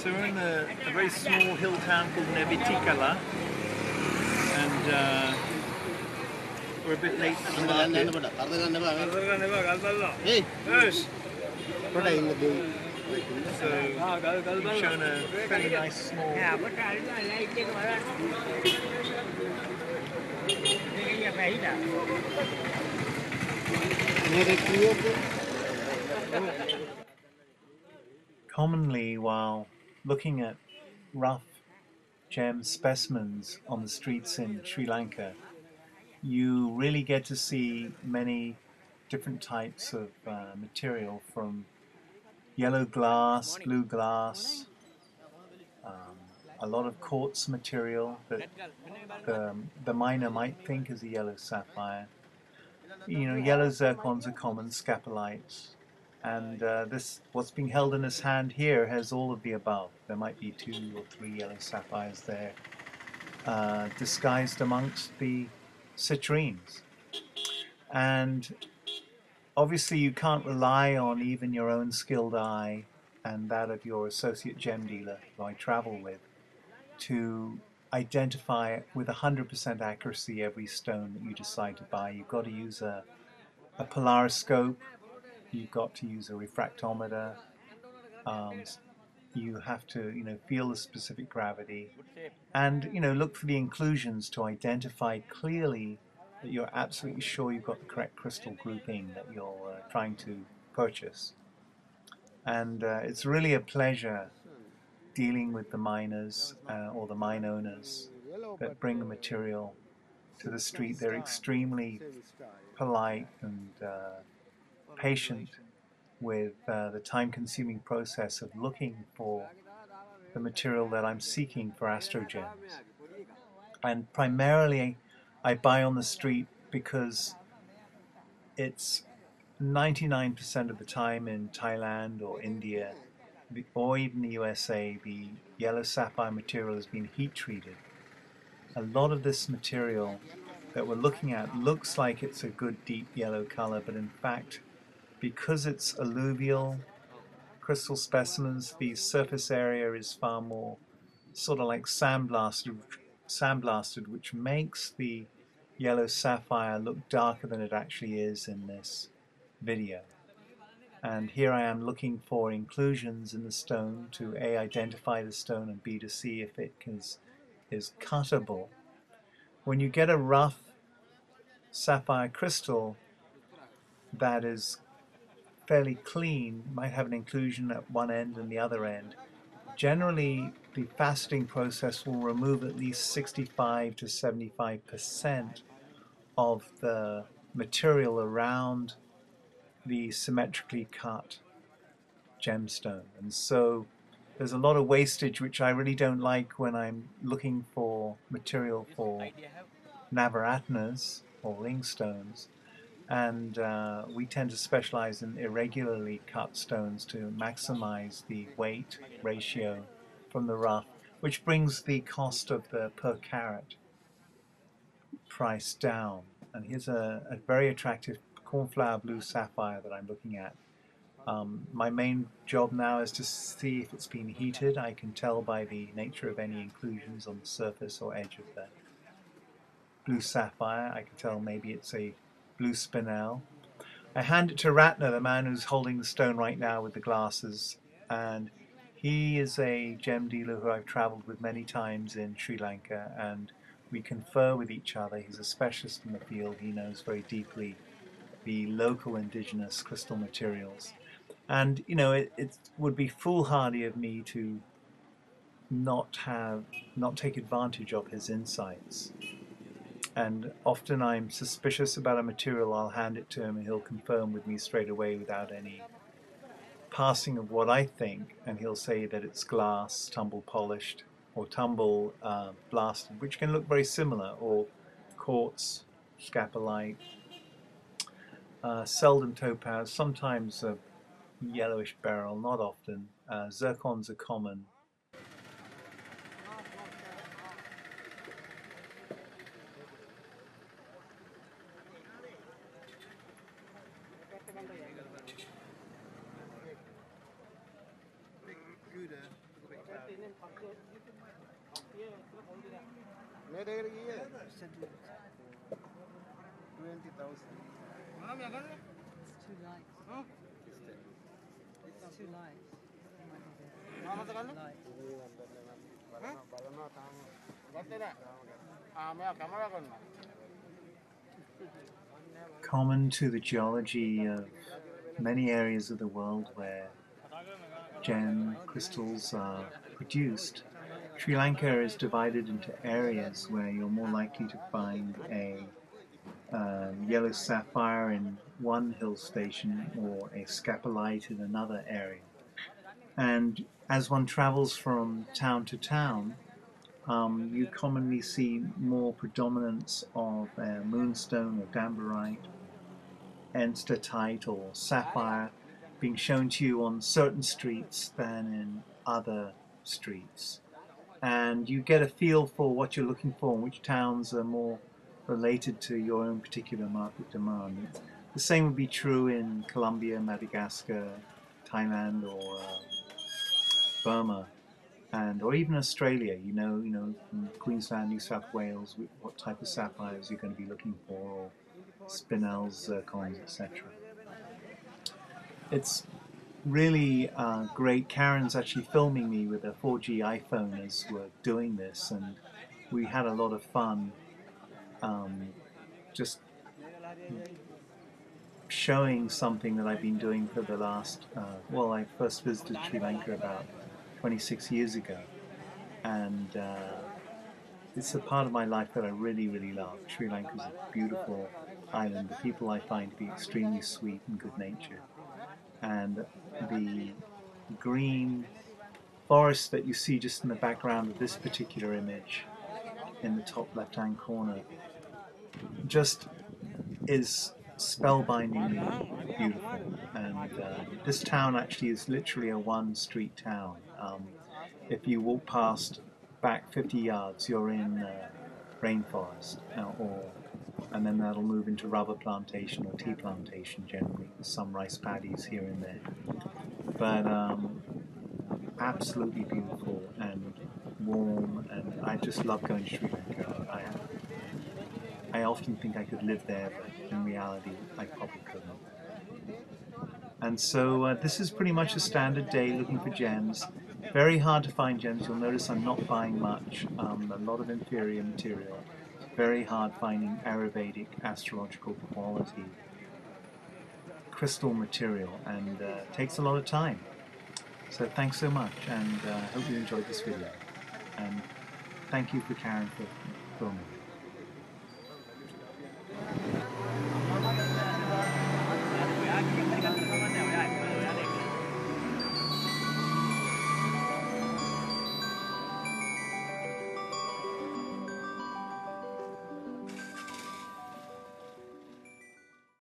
So we're in a very small hill town called Nevitikala, and we're a bit late for the market. So we've shown a fairly nice small. Commonly, while looking at rough gem specimens on the streets in Sri Lanka, you really get to see many different types of material, from yellow glass, blue glass, a lot of quartz material that the miner might think is a yellow sapphire. Yellow zircons are common, scapelites, and what's being held in his hand here has all of the above. There might be 2 or 3 yellow sapphires there, disguised amongst the citrines. And obviously you can't rely on even your own skilled eye and that of your associate gem dealer, who I travel with, to identify with 100% accuracy every stone that you decide to buy. You've got to use a polariscope, you've got to use a refractometer, you have to feel the specific gravity, and look for the inclusions to identify clearly that you're absolutely sure you've got the correct crystal grouping that you're trying to purchase. And it's really a pleasure dealing with the miners or the mine owners that bring the material to the street. They're extremely polite and patient with the time-consuming process of looking for the material that I'm seeking for astrogems. And primarily I buy on the street because it's 99% of the time in Thailand or India or even the USA, the yellow sapphire material has been heat treated. A lot of this material that we're looking at looks like it's a good deep yellow color, but in fact, because it's alluvial crystal specimens, the surface area is far more sort of like sandblasted, which makes the yellow sapphire look darker than it actually is in this video. And here I am looking for inclusions in the stone to A, identify the stone, and B, to see if it is cuttable. When you get a rough sapphire crystal that is fairly clean, might have an inclusion at one end and the other end, generally the faceting process will remove at least 65 to 75% of the material around the symmetrically cut gemstone. And so there's a lot of wastage, which I really don't like when I'm looking for material for navaratnas or ring stones. And we tend to specialize in irregularly cut stones to maximize the weight ratio from the rough, which brings the cost of the per carat price down. And here's a very attractive cornflower blue sapphire that I'm looking at. My main job now is to see if it's been heated. I can tell by the nature of any inclusions on the surface or edge of the blue sapphire. I can tell maybe it's a blue spinel. I hand it to Ratna, the man who's holding the stone right now with the glasses, and he is a gem dealer who I've traveled with many times in Sri Lanka, and we confer with each other. He's a specialist in the field. He knows very deeply the local indigenous crystal materials. And it would be foolhardy of me to not take advantage of his insights. And often I'm suspicious about a material, I'll hand it to him and he'll confirm with me straight away without any passing of what I think, and he'll say that it's glass, tumble polished, or tumble blasted, which can look very similar, or quartz, scapelite, seldom topaz, sometimes a yellowish beryl, not often. Zircons are common. Common to the geology of many areas of the world where gem crystals are produced, Sri Lanka is divided into areas where you're more likely to find a yellow sapphire in one hill station or a scapolite in another area. And as one travels from town to town, you commonly see more predominance of moonstone or dambarite, enstatite or sapphire being shown to you on certain streets than in other streets. And you get a feel for what you're looking for and which towns are more related to your own particular market demand. The same would be true in Colombia, Madagascar, Thailand, or Burma, or even Australia. You know, in Queensland, New South Wales, what type of sapphires you're going to be looking for, or spinels, zircons, etc. It's really great. Karen's actually filming me with a 4G iPhone as we're doing this, and we had a lot of fun just showing something that I've been doing for the last, well, I first visited Sri Lanka about 26 years ago, and it's a part of my life that I really, really love. Sri Lanka is a beautiful island. The people I find to be extremely sweet and good-natured, and the green forest that you see just in the background of this particular image in the top left-hand corner just is spellbindingly beautiful. And this town actually is literally a one-street town. If you walk past back 50 yards, you're in rainforest, and then that'll move into rubber plantation or tea plantation generally, with some rice paddies here and there. But absolutely beautiful and warm, and I just love going to Sri Lanka. I often think I could live there, but in reality I probably couldn't. And so this is pretty much a standard day looking for gems. Very hard to find gems. You'll notice I'm not buying much, a lot of inferior material. Very hard finding Ayurvedic, astrological quality crystal material, and takes a lot of time. So thanks so much, and I hope you enjoyed this video. And thank you for Karen for filming.